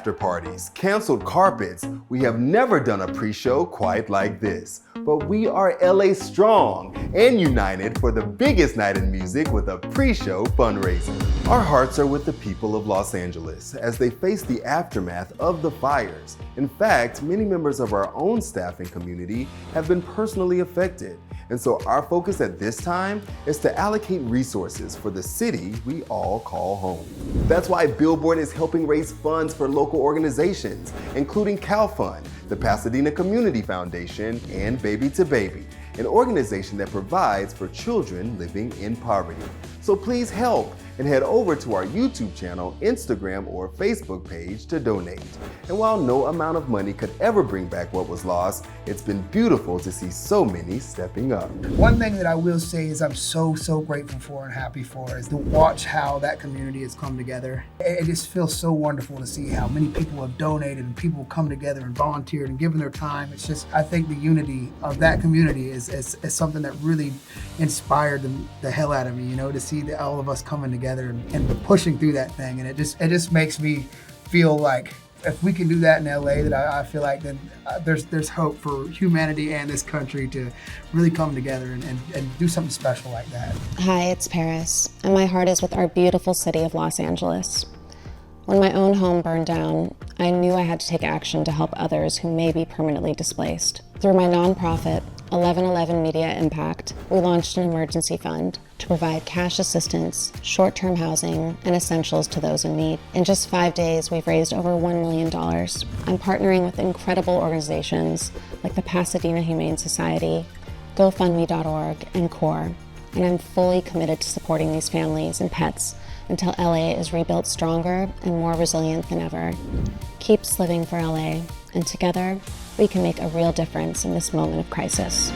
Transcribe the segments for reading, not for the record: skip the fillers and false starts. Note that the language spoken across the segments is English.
after parties, canceled carpets. We have never done a pre-show quite like this. But we are LA strong and united for the biggest night in music with a pre-show fundraiser. Our hearts are with the people of Los Angeles as they face the aftermath of the fires. In fact, many members of our own staff and community have been personally affected. And so our focus at this time is to allocate resources for the city we all call home. That's why Billboard is helping raise funds for local organizations, including CalFund, the Pasadena Community Foundation, and Baby to Baby, an organization that provides for children living in poverty. So please help and head over to our YouTube channel, Instagram, or Facebook page to donate. And while no amount of money could ever bring back what was lost, it's been beautiful to see so many stepping up. One thing that I will say is I'm so grateful for and happy for is to watch how that community has come together. It just feels so wonderful to see how many people have donated and people come together and volunteered and given their time. It's just, I think the unity of that community is something that really inspired the hell out of me, you know, to see all of us coming together and pushing through that thing. And it just makes me feel like if we can do that in LA, that I feel like then there's hope for humanity and this country to really come together and do something special like that. Hi, it's Paris, and my heart is with our beautiful city of Los Angeles. When my own home burned down, I knew I had to take action to help others who may be permanently displaced. Through my nonprofit, 1111 Media Impact, we launched an emergency fund to provide cash assistance, short-term housing, and essentials to those in need. In just 5 days, we've raised over $1 million. I'm partnering with incredible organizations like the Pasadena Humane Society, GoFundMe.org, and CORE, and I'm fully committed to supporting these families and pets until LA is rebuilt stronger and more resilient than ever. Keeps living for LA, and together, we can make a real difference in this moment of crisis.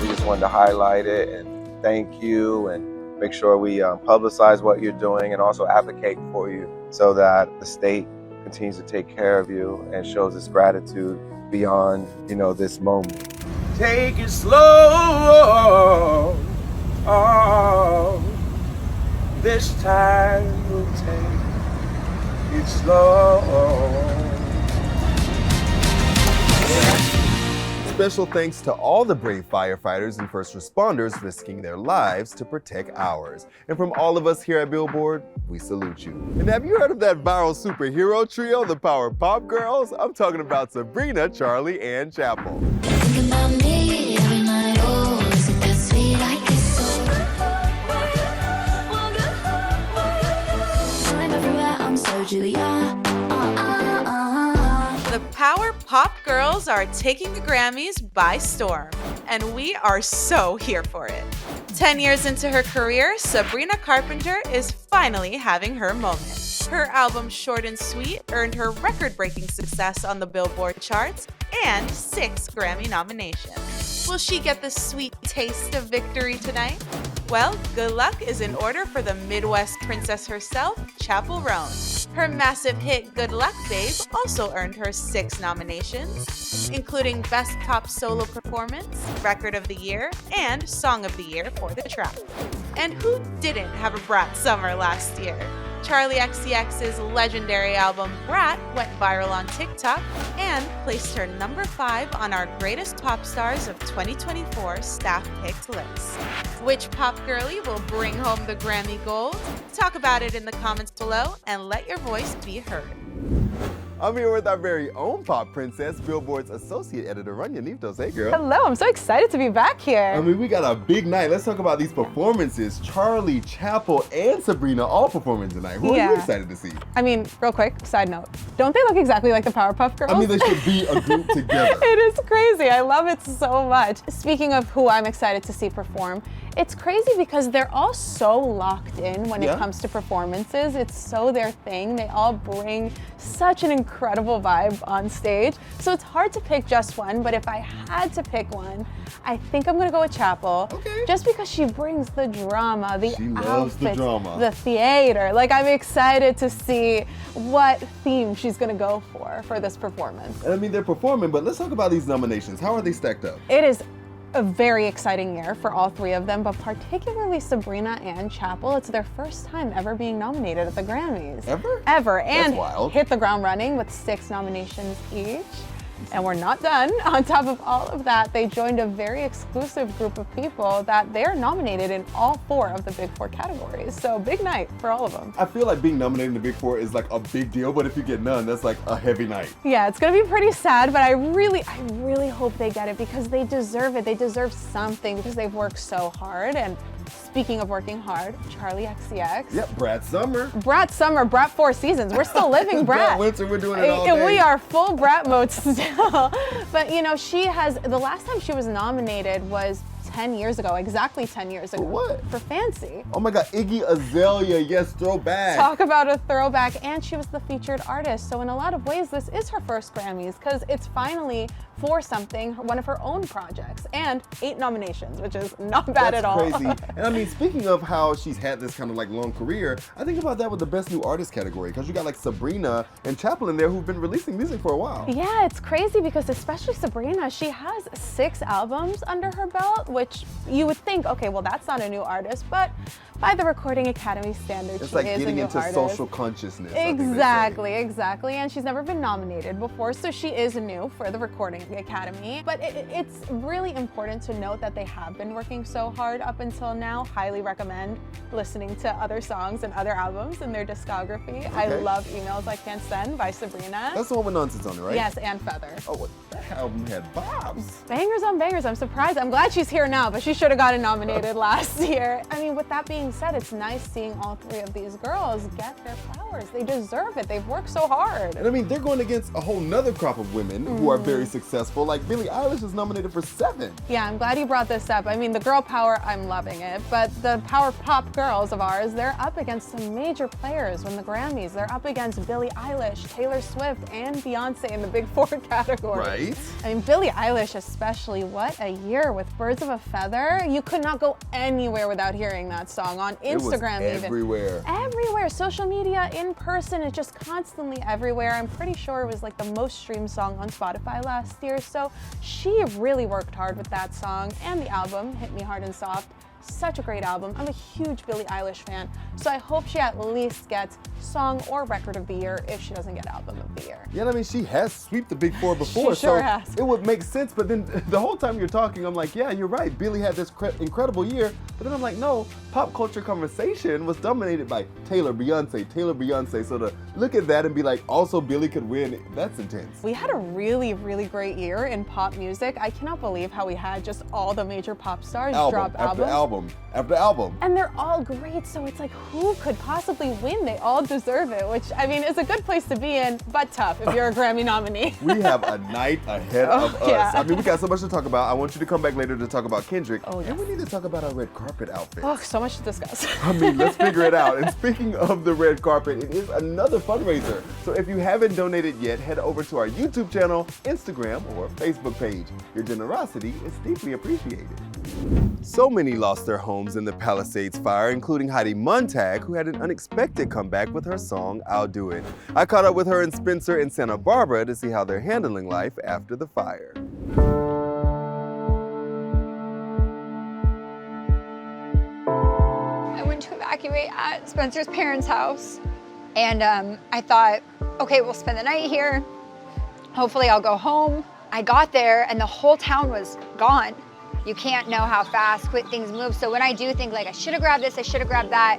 We just wanted to highlight it and thank you and make sure we publicize what you're doing and also advocate for you so that the state continues to take care of you and shows its gratitude beyond, this moment. Take it slow. This time we'll take it slow. Special thanks to all the brave firefighters and first responders risking their lives to protect ours. And from all of us here at Billboard, we salute you. And have you heard of that viral superhero trio, the Power Pop Girls? I'm talking about Sabrina, Charli, and Chappell. Think about me every night, oh, is it that sweet I kiss so I'm everywhere, I'm so Julia. The Power Pop Girls are taking the Grammys by storm, and we are so here for it. 10 years into her career, Sabrina Carpenter is finally having her moment. Her album Short and Sweet earned her record-breaking success on the Billboard charts and 6 Grammy nominations. Will she get the sweet taste of victory tonight? Well, good luck is in order for the Midwest princess herself, Chappell Roan. Her massive hit Good Luck Babe also earned her 6 nominations, including Best Pop Solo Performance, Record of the Year, and Song of the Year for the track. And who didn't have a Pratt summer last year? Charli XCX's legendary album Pratt went viral on TikTok and placed her number 5 on our Greatest Pop Stars of 2024 staff-picked list. Which pop girlie will bring home the Grammy Gold? Talk about it in the comments below and let your voice be heard. I'm here with our very own pop princess, Billboard's associate editor, Rania Niftos. Hey, girl. Hello, I'm so excited to be back here. We got a big night. Let's talk about these performances. Charli, Chappell, and Sabrina all performing tonight. Who are you excited to see? Real quick, side note. Don't they look exactly like the Powerpuff Girls? They should be a group together. It is crazy. I love it so much. Speaking of who I'm excited to see perform, it's crazy because they're all so locked in when it comes to performances. It's so their thing. They all bring such an incredible vibe on stage. So it's hard to pick just one, but if I had to pick one, I think I'm gonna go with Chappell. Okay. Just because she brings the drama, the outfits, the theater. I'm excited to see what theme she's gonna go for this performance. They're performing, but let's talk about these nominations. How are they stacked up? It is a very exciting year for all three of them, but particularly Sabrina and Chappell. It's their first time ever being nominated at the Grammys. Ever? Ever. That's And wild. hit the ground running with 6 nominations each. And we're not done. On top of all of that, they joined a very exclusive group of people that they're nominated in all 4 of the Big 4 categories. So big night for all of them. I feel like being nominated in the Big 4 is like a big deal, but if you get none, that's like a heavy night. Yeah, it's gonna be pretty sad, but I really hope they get it because they deserve it. They deserve something because they've worked so hard. And speaking of working hard, Charli XCX. Yep, Brat Summer. Brat Summer, Brat 4 seasons. We're still living Brat. Brat Winter, we're doing it all day. We are full Brat mode still. But you know, the last time she was nominated was 10 years ago, exactly 10 years ago. For what? For Fancy. Oh my God, Iggy Azalea, yes, throwback. Talk about a throwback, and she was the featured artist. So in a lot of ways, this is her first Grammys because it's finally for something, one of her own projects, and 8 nominations, which is not bad at all. That's crazy. And I mean, speaking of how she's had this kind of like long career, I think about that with the Best New Artist category because you got like Sabrina and Chappell in there who've been releasing music for a while. Yeah, it's crazy because especially Sabrina, she has 6 albums under her belt, which you would think, okay, well, that's not a new artist, but by the Recording Academy standards, It's she like is getting a new into artist. social consciousness. I think they say. Exactly. And she's never been nominated before, so she is new for the Recording Academy. But it's really important to note that they have been working so hard up until now. Highly recommend listening to other songs and other albums in their discography. I love Emails I Can't Send by Sabrina. That's the one with Nonsense on it, right? Yes, and Feather. Oh, that album had bobs. Bangers on bangers. I'm surprised. I'm glad she's here now, but she should have gotten nominated last year. I mean, with that being said, it's nice seeing all 3 of these girls get their flowers. They deserve it. They've worked so hard. And I mean, they're going against a whole nother crop of women who are very successful. Like Billie Eilish is nominated for 7. Yeah, I'm glad you brought this up. I mean, the girl power, I'm loving it. But the power pop girls of ours, they're up against some major players in the Grammys. They're up against Billie Eilish, Taylor Swift, and Beyonce in the Big 4 category. Right? I mean, Billie Eilish especially, what a year with Birds of a Feather. You could not go anywhere without hearing that song on Instagram even. Everywhere. Everywhere, social media, in person, it's just constantly everywhere. I'm pretty sure it was like the most streamed song on Spotify last year. So she really worked hard with that song and the album, Hit Me Hard and Soft. Such a great album. I'm a huge Billie Eilish fan, so I hope she at least gets Song or Record of the Year if she doesn't get Album of the Year. Yeah, I mean, she has swept the Big 4 before, She sure so has. it would make sense. But then the whole time you're talking, I'm like, yeah, you're right. Billie had this incredible year. But then I'm like, no, pop culture conversation was dominated by Taylor, Beyonce. So to look at that and be like, also Billie could win, that's intense. We had a really, really great year in pop music. I cannot believe how we had just all the major pop stars drop albums. After album. And they're all great, so it's like, who could possibly win? They all deserve it, which, I mean, is a good place to be in, but tough if you're a Grammy nominee. We have a night ahead of us. yeah. I mean, we got so much to talk about. I want you to come back later to talk about Kendrick. Oh, yes. And we need to talk about our red carpet outfit. Oh, so much to discuss. I mean, let's figure it out. And speaking of the red carpet, it is another fundraiser. So if you haven't donated yet, head over to our YouTube channel, Instagram, or Facebook page. Your generosity is deeply appreciated. So many lost their homes in the Palisades fire, including Heidi Montag, who had an unexpected comeback with her song, I'll Do It. I caught up with her and Spencer in Santa Barbara to see how they're handling life after the fire. I went to evacuate at Spencer's parents' house, and I thought, okay, we'll spend the night here. Hopefully I'll go home. I got there and the whole town was gone. You can't know how fast quick things move. So when I do think like, I should have grabbed this, I should have grabbed that,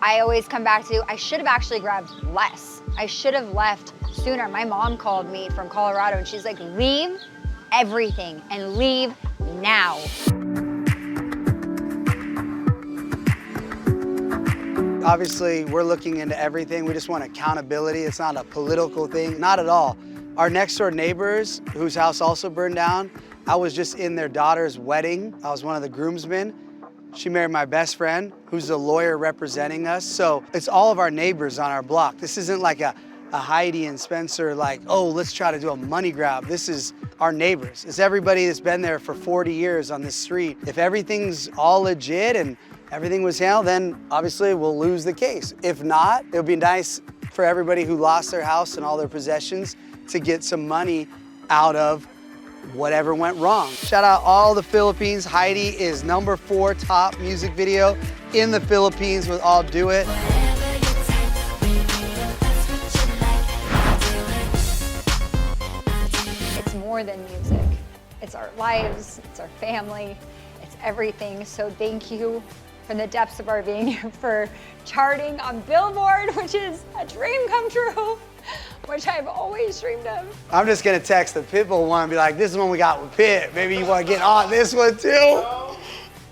I always come back to, I should have actually grabbed less. I should have left sooner. My mom called me from Colorado and she's like, leave everything and leave now. Obviously, we're looking into everything. We just want accountability. It's not a political thing, not at all. Our next door neighbors, whose house also burned down, I was just in their daughter's wedding. I was one of the groomsmen. She married my best friend, who's a lawyer representing us. So it's all of our neighbors on our block. This isn't like a Heidi and Spencer like, oh, let's try to do a money grab. This is our neighbors. It's everybody that's been there for 40 years on this street. If everything's all legit and everything was handled, then obviously we'll lose the case. If not, it would be nice for everybody who lost their house and all their possessions to get some money out of whatever went wrong. Shout out all the Philippines. Heidi is #4 top music video in the Philippines with I'll Do It. It's more than music. It's our lives, it's our family, it's everything. So thank you from the depths of our being for charting on Billboard, which is a dream come true, which I've always dreamed of. I'm just gonna text the Pitbull one and be like, this is one we got with Pitt. Maybe you wanna get on this one too?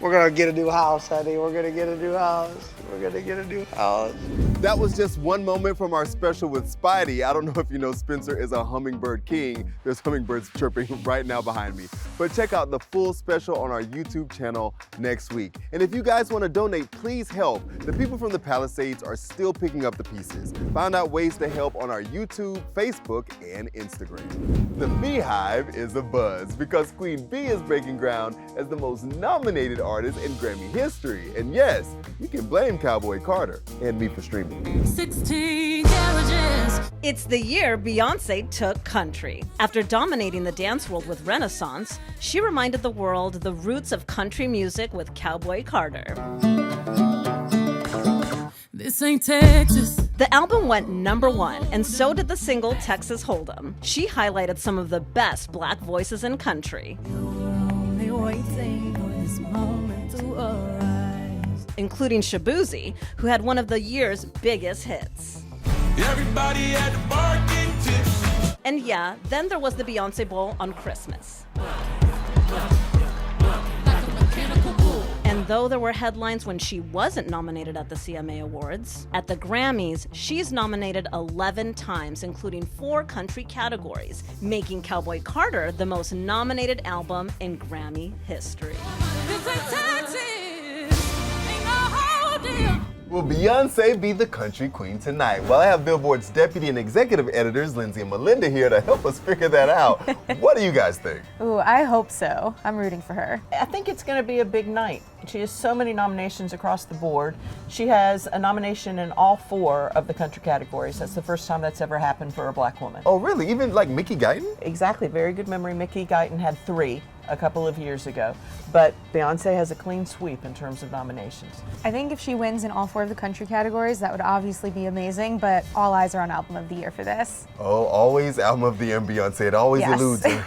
We're gonna get a new house, honey. We're gonna get a new house. We're gonna get a new house. That was just one moment from our special with Spidey. I don't know if you know Spencer is a hummingbird king. There's hummingbirds chirping right now behind me. But check out the full special on our YouTube channel next week. And if you guys want to donate, please help. The people from the Palisades are still picking up the pieces. Find out ways to help on our YouTube, Facebook, and Instagram. The Beehive is a buzz because Queen Bee is breaking ground as the most nominated artist in Grammy history. And yes, you can blame Cowboy Carter and me for streaming. 16 carriages. It's the year Beyonce took country. After dominating the dance world with Renaissance, she reminded the world the roots of country music with Cowboy Carter. This ain't Texas. The album went #1, and so did the single Texas Hold'em. She highlighted some of the best black voices in country, including Shabuzi, who had one of the year's biggest hits. Everybody had the bargain tip. And yeah, then there was the Beyonce Bowl on Christmas. And though there were headlines when she wasn't nominated at the CMA Awards, at the Grammys, she's nominated 11 times, including 4 country categories, making Cowboy Carter the most nominated album in Grammy history. Will Beyonce be the country queen tonight? Well, I have Billboard's deputy and executive editors, Lindsay and Melinda, here to help us figure that out. What do you guys think? Ooh, I hope so. I'm rooting for her. I think it's going to be a big night. She has so many nominations across the board. She has a nomination in all 4 of the country categories. That's the first time that's ever happened for a black woman. Oh, really? Even like Mickey Guyton? Exactly. Very good memory. Mickey Guyton had 3 a couple of years ago. But Beyonce has a clean sweep in terms of nominations. I think if she wins in all 4 of the country categories, that would obviously be amazing, but all eyes are on Album of the Year for this. Oh, always Album of the Year and Beyonce. It always eludes her.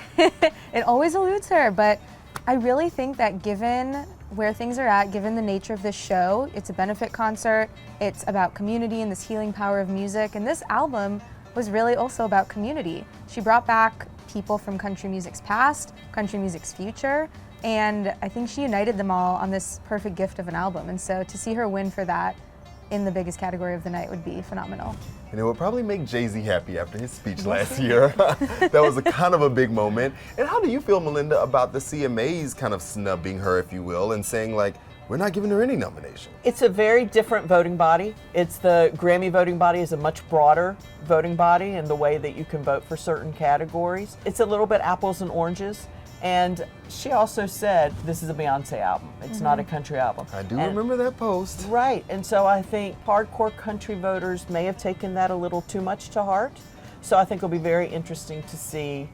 It always eludes her, but I really think that given where things are at, given the nature of this show, it's a benefit concert, it's about community and this healing power of music, and this album was really also about community. She brought back people from country music's past, country music's future, and I think she united them all on this perfect gift of an album. And so to see her win for that in the biggest category of the night would be phenomenal. And it would probably make Jay-Z happy after his speech last year. That was a kind of a big moment. And how do you feel, Melinda, about the CMAs kind of snubbing her, if you will, and saying like, we're not giving her any nomination? It's a very different voting body. It's the Grammy voting body is a much broader voting body in the way that you can vote for certain categories. It's a little bit apples and oranges. And she also said, this is a Beyonce album. It's not a country album. I do remember that post. Right, and so I think hardcore country voters may have taken that a little too much to heart. So I think it'll be very interesting to see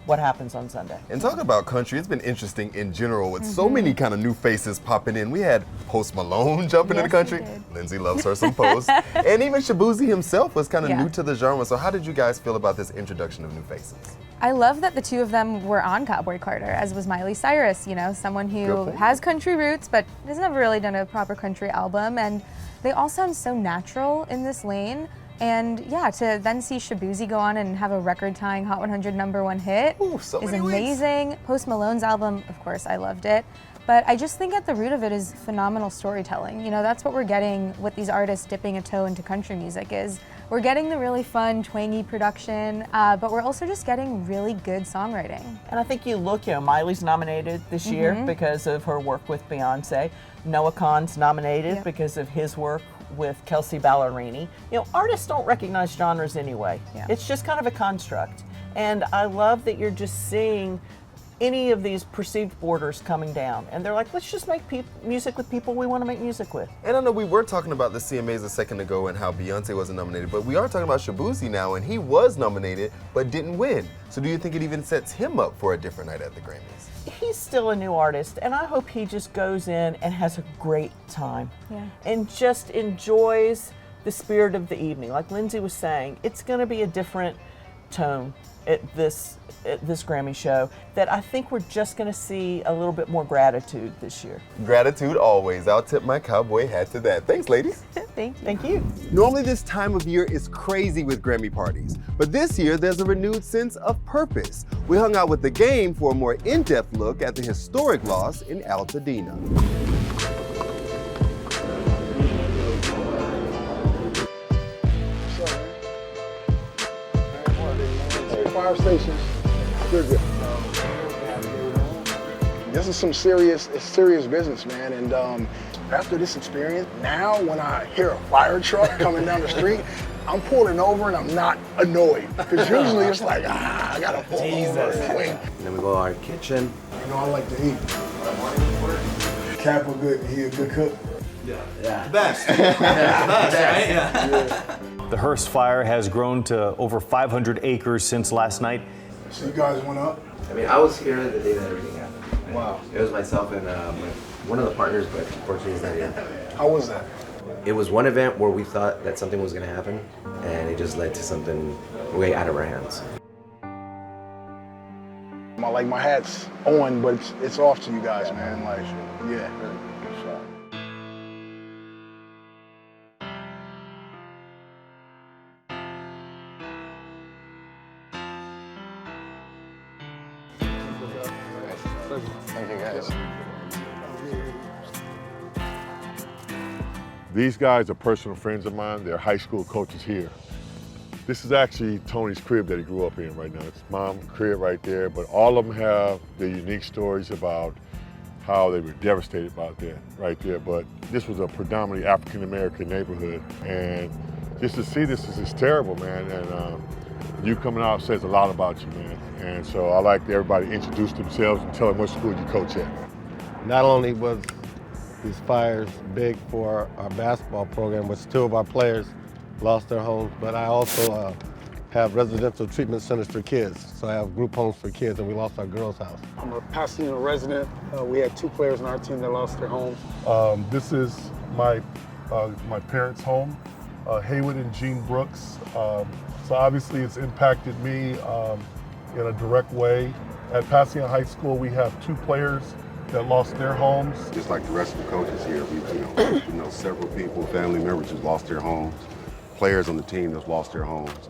what happens on Sunday. And talking about country, it's been interesting in general with so many kind of new faces popping in. We had Post Malone jumping in the country. Lindsay loves her some Post. And even Shabuzi himself was kind of new to the genre. So how did you guys feel about this introduction of new faces? I love that the 2 of them were on Cowboy Carter, as was Miley Cyrus, you know, someone who has country roots but has never really done a proper country album. And they all sound so natural in this lane. And yeah, to then see Shabuzi go on and have a record-tying Hot 100 #1 hit is amazing. Post Malone's album, of course, I loved it. But I just think at the root of it is phenomenal storytelling. You know, that's what we're getting with these artists dipping a toe into country music is we're getting the really fun, twangy production, but we're also just getting really good songwriting. And I think you look, you know, Miley's nominated this year because of her work with Beyonce. Noah Kahan's nominated because of his work with Kelsey Ballerini. You know, artists don't recognize genres anyway. It's just kind of a construct. And I love that you're just seeing any of these perceived borders coming down. And they're like, let's just make music with people we want to make music with. And I know we were talking about the CMAs a second ago and how Beyonce wasn't nominated, but we are talking about Shabuzi now, and he was nominated but didn't win. So do you think it even sets him up for a different night at the Grammys? He's still a new artist, and I hope he just goes in and has a great time. Yeah. And just enjoys the spirit of the evening. Like Lindsay was saying, it's going to be a different tone at this Grammy show that I think we're just going to see a little bit more gratitude this year. Gratitude always. I'll tip my cowboy hat to that. Thanks, ladies. Thank you. Thank you. Normally this time of year is crazy with Grammy parties, but this year there's a renewed sense of purpose. We hung out with the game for a more in-depth look at the historic loss in Altadena. Fire stations, they're good. This is some serious business, man. And after this experience, now when I hear a fire truck coming down the street, I'm pulling over and I'm not annoyed. Because usually it's like, I gotta pull over and wait. And then we go to our kitchen. You know, I like to eat. Cap he a good cook? Yeah. The best. The best, right? Yeah. The Hearst fire has grown to over 500 acres since last night. So you guys went up? I mean, I was here the day that everything happened. Wow. It was myself and one of the partners, but unfortunately he's not here. How was that? It was one event where we thought that something was going to happen, and it just led to something way out of our hands. My hat's on, but it's off to you guys, man. Like, yeah. Thank you, guys. These guys are personal friends of mine. They're high school coaches here. This is actually Tony's crib that he grew up in right now. It's mom's crib right there, but all of them have their unique stories about how they were devastated about that right there. But this was a predominantly African-American neighborhood, and just to see this is just terrible, man. And you coming out says a lot about you, man. And so I like everybody to introduce themselves and tell them what school you coach at. Not only was these fires big for our basketball program, which two of our players lost their homes, but I also have residential treatment centers for kids. So I have group homes for kids, and we lost our girls' house. I'm a Pasadena resident. We had 2 players on our team that lost their homes. This is my parents' home, Haywood and Jean Brooks. So obviously it's impacted me in a direct way. At Pasadena High School, we have 2 players that lost their homes. Just like the rest of the coaches here, we know several people, family members who lost their homes, players on the team that lost their homes,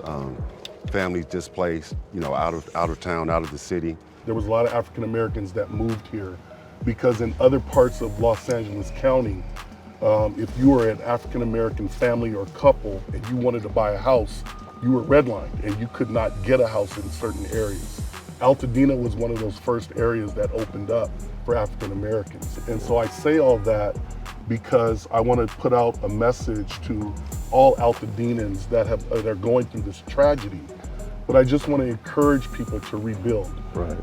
families displaced, out of town, out of the city. There was a lot of African Americans that moved here because in other parts of Los Angeles County, if you were an African American family or couple and you wanted to buy a house, you were redlined and you could not get a house in certain areas. Altadena was one of those first areas that opened up for African Americans. And so I say all that because I want to put out a message to all Altadenans that are going through this tragedy. But I just want to encourage people to rebuild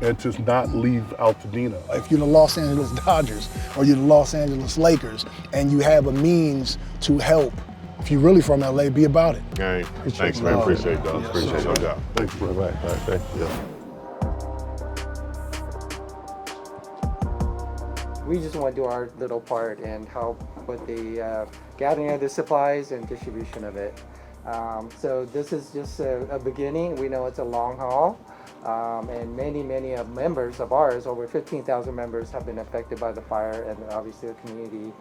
and to not leave Altadena. If you're the Los Angeles Dodgers or you're the Los Angeles Lakers and you have a means to help, if you're really from LA, be about it. Hey, thanks, man. Appreciate it, though. Appreciate it, no doubt. Thanks, bro. Right, thank you. We just want to do our little part and help with the gathering of the supplies and distribution of it. So this is just a beginning. We know it's a long haul, and many members of ours, over 15,000 members, have been affected by the fire, and obviously the community.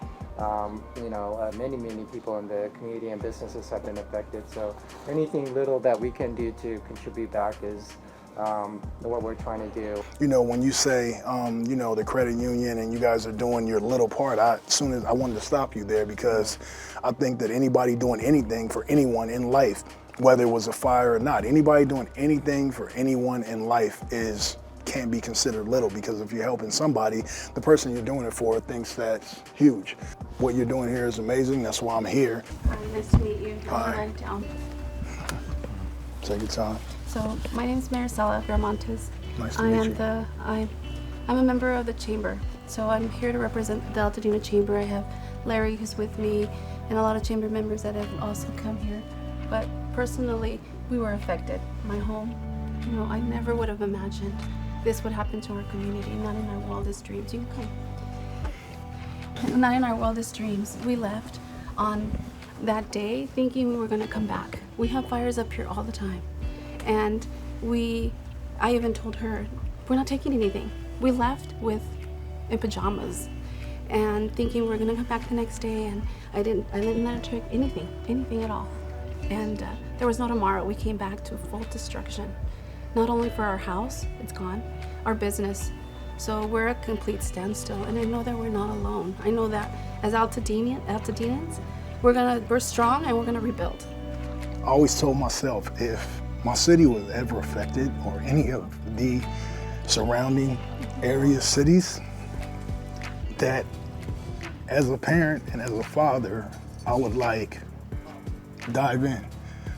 Many people in the community and businesses have been affected. So anything little that we can do to contribute back is what we're trying to do. When you say, the credit union and you guys are doing your little part, I wanted to stop you there because I think that anybody doing anything for anyone in life, whether it was a fire or not, anybody doing anything for anyone in life can't be considered little, because if you're helping somebody, the person you're doing it for thinks that's huge. What you're doing here is amazing. That's why I'm here. Hi, nice to meet you. Hi. Down. Take your time. So my name is Maricela Montes. Nice to meet you. I'm I'm a member of the chamber, so I'm here to represent the Altadena chamber. I have Larry who's with me and a lot of chamber members that have also come here. But personally, we were affected. My home, you know, I never would have imagined this would happen to our community, not in our wildest dreams. You can come. Not in our wildest dreams. We left on that day thinking we were gonna come back. We have fires up here all the time. And I even told her, we're not taking anything. We left in pajamas and thinking we were gonna come back the next day, and I didn't let her take anything at all. And there was no tomorrow. We came back to full destruction. Not only for our house, it's gone, our business. So we're at complete standstill, and I know that we're not alone. I know that as Altadenans, we're strong and we're gonna rebuild. I always told myself, if my city was ever affected, or any of the surrounding area cities, that as a parent and as a father, I would dive in.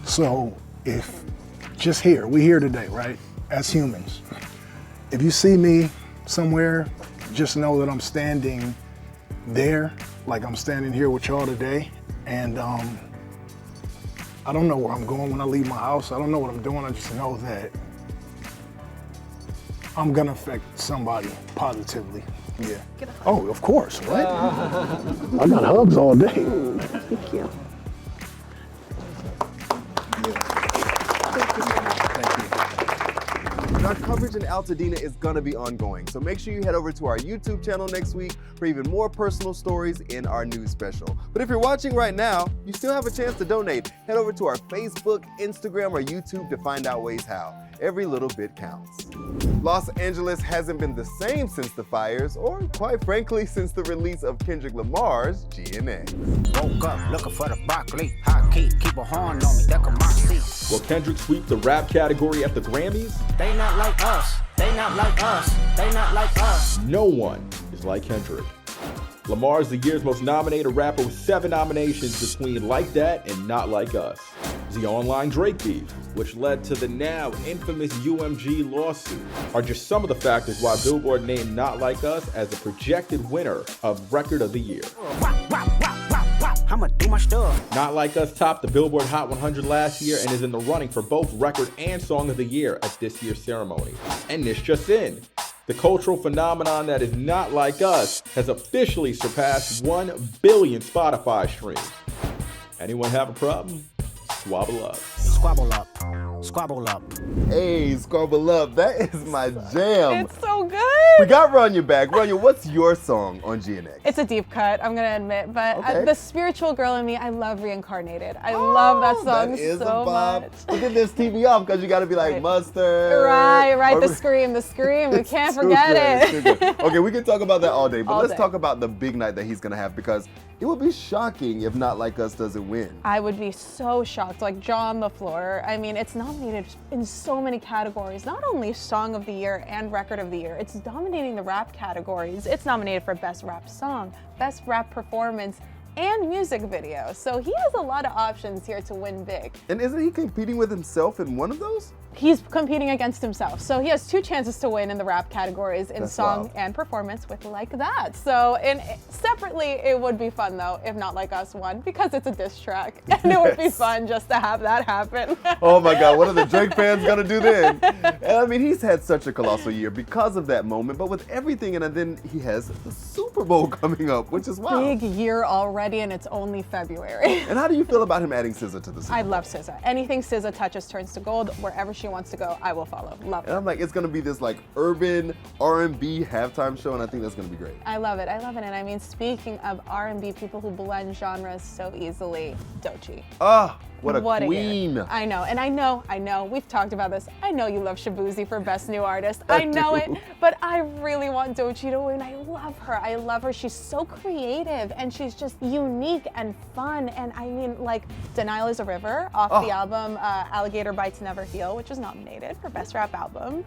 So if just here, we're here today, right? As humans, if you see me somewhere, just know that I'm standing there, like I'm standing here with y'all today. And I don't know where I'm going when I leave my house. I don't know what I'm doing. I just know that I'm gonna affect somebody positively. Yeah. Oh, of course, what? I got hugs all day. Thank you. Our coverage in Altadena is gonna be ongoing, so make sure you head over to our YouTube channel next week for even more personal stories in our news special. But if you're watching right now, you still have a chance to donate. Head over to our Facebook, Instagram, or YouTube to find out ways how. Every little bit counts. Los Angeles hasn't been the same since the fires, or quite frankly, since the release of Kendrick Lamar's GNX. Woke up looking for the broccoli, hot key, keep a horn on me, that come my seat. Will Kendrick sweep the rap category at the Grammys? They not like us, they not like us, they not like us. No one is like Kendrick. Lamar is the year's most nominated rapper with 7 nominations between Like That and Not Like Us. The online Drake beef, which led to the now infamous UMG lawsuit, are just some of the factors why Billboard named Not Like Us as the projected winner of Record of the Year. I'ma do my stuff. Not Like Us topped the Billboard Hot 100 last year and is in the running for both Record and Song of the Year at this year's ceremony. And this just in. The cultural phenomenon that is Not Like Us has officially surpassed 1 billion Spotify streams. Anyone have a problem? Squabble up. Squabble up. Squabble up. Hey, squabble up. That is my jam. It's so good. We got Rania back. Rania, what's your song on GNX? It's a deep cut, I'm gonna admit, but Okay. the spiritual girl in me, I love Reincarnated. I love that song That is so a vibe. much. But then there's TV off because you got to be like mustard. Right, or- the scream. We It's can't too forget good, it. it's too good. Okay, we can talk about that all day, but All let's day. talk about the big night that he's gonna have, because it would be shocking if Not Like Us doesn't win. I would be so shocked, like jaw on the floor. I mean, it's nominated in so many categories, not only Song of the Year and Record of the Year, it's dominating the rap categories. It's nominated for Best Rap Song, Best Rap Performance, and Music Video. So he has a lot of options here to win big. And isn't he competing with himself in one of those? He's competing against himself. So he has 2 chances to win in the rap categories in That's song wild. and performance with Like That. So separately, it would be fun though, if Not Like Us won, because it's a diss track. And it would be Yes. fun just to have that happen. Oh my God, what are the Drake fans gonna do then? And I mean, he's had such a colossal year because of that moment, but with everything, and then he has the Super Bowl coming up, which is wild. Big year already, and it's only February. And how do you feel about him adding SZA to the Super I Bowl? love SZA. Anything SZA touches turns to gold. Wherever she wants to go, I will follow. Love And it. I'm like, it's gonna be this like urban R&B halftime show, and I think that's gonna be great. I love it. I love it. And I mean, speaking of R&B, people who blend genres so easily, Doechii. Ah, what a year. queen. I know, and I know, we've talked about this. I know you love Shabuzi for Best New Artist. I I know do. it, but I really want Doechii to win. I love her. I love her. She's so creative, and she's just unique and fun. And I mean, like, Denial is a River off the album Alligator Bites Never Heal, which was nominated for Best Rap Album.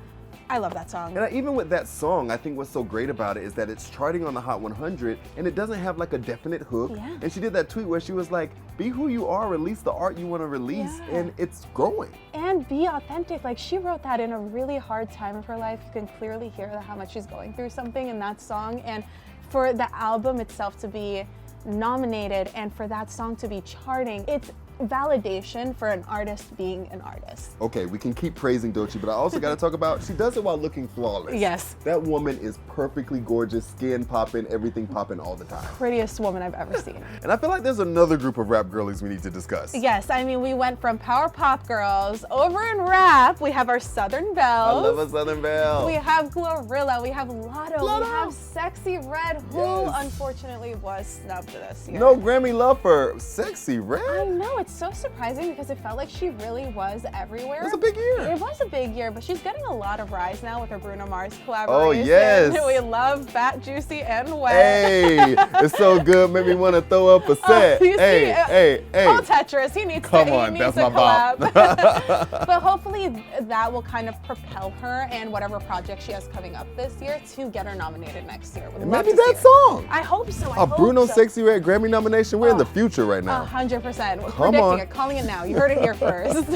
I love that song. And even with that song, I think what's so great about it is that it's charting on the Hot 100 and it doesn't have like a definite hook. Yeah. And she did that tweet where she was like, be who you are, release the art you want to release, and it's growing. And be authentic. Like, she wrote that in a really hard time of her life. You can clearly hear how much she's going through something in that song. And for the album itself to be nominated and for that song to be charting, it's validation for an artist being an artist. Okay, we can keep praising Doechii, but I also got to talk about, she does it while looking flawless. Yes. That woman is perfectly gorgeous, skin popping, everything popping all the time. Prettiest woman I've ever seen. And I feel like there's another group of rap girlies we need to discuss. Yes, I mean, we went from power pop girls over in rap. We have our Southern Belles. I love a Southern Belle. We have Glorilla, we have Lotto, we have Sexy Red, who unfortunately was snubbed this year. No Grammy love for Sexy Red. I know, it's so surprising because it felt like she really was everywhere. It was a big year. It was a big year, but she's getting a lot of rise now with her Bruno Mars collaboration. Oh, yes. We love Fat, Juicy, and Wet. Hey, it's so good, made me want to throw up a set. You hey, see, hey. Call Tetris, he needs Come to, on, he needs that's a my collab. bop. But hopefully that will kind of propel her and whatever project she has coming up this year to get her nominated next year. Maybe that song. I hope so. A Bruno Sexy Red Grammy nomination. We're in the future right now. 100%. We're Come predicting on. it, calling it now. You heard it here first.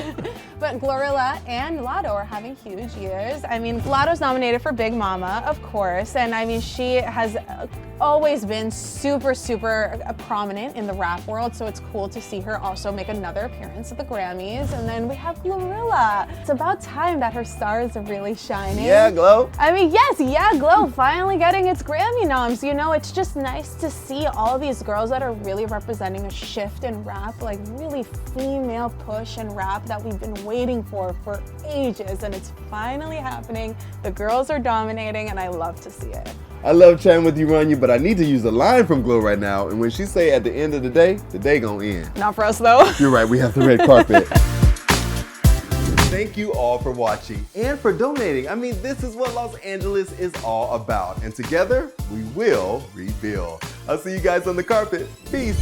But Glorilla and Lotto are having huge years. I mean, Lotto's nominated for Big Mama, of course, and I mean, she has always been super, super prominent in the rap world, so it's cool to see her also make another appearance at the Grammys. And then we have Glorilla. It's about time that her stars are really shining. Yeah, Glow. I mean, yes, yeah, Glow finally getting its Grammy noms. You know, it's just nice to see all these girls that are really representing a shift in rap, like really female push in rap that we've been waiting for ages, and it's finally happening. The girls are dominating, and I love to see it. I love chatting with you, Rania, but I need to use a line from Glow right now. And when she say at the end of the day gonna end. Not for us, though. You're right, we have the red carpet. Thank you all for watching and for donating. I mean, this is what Los Angeles is all about. And together, we will rebuild. I'll see you guys on the carpet. Peace.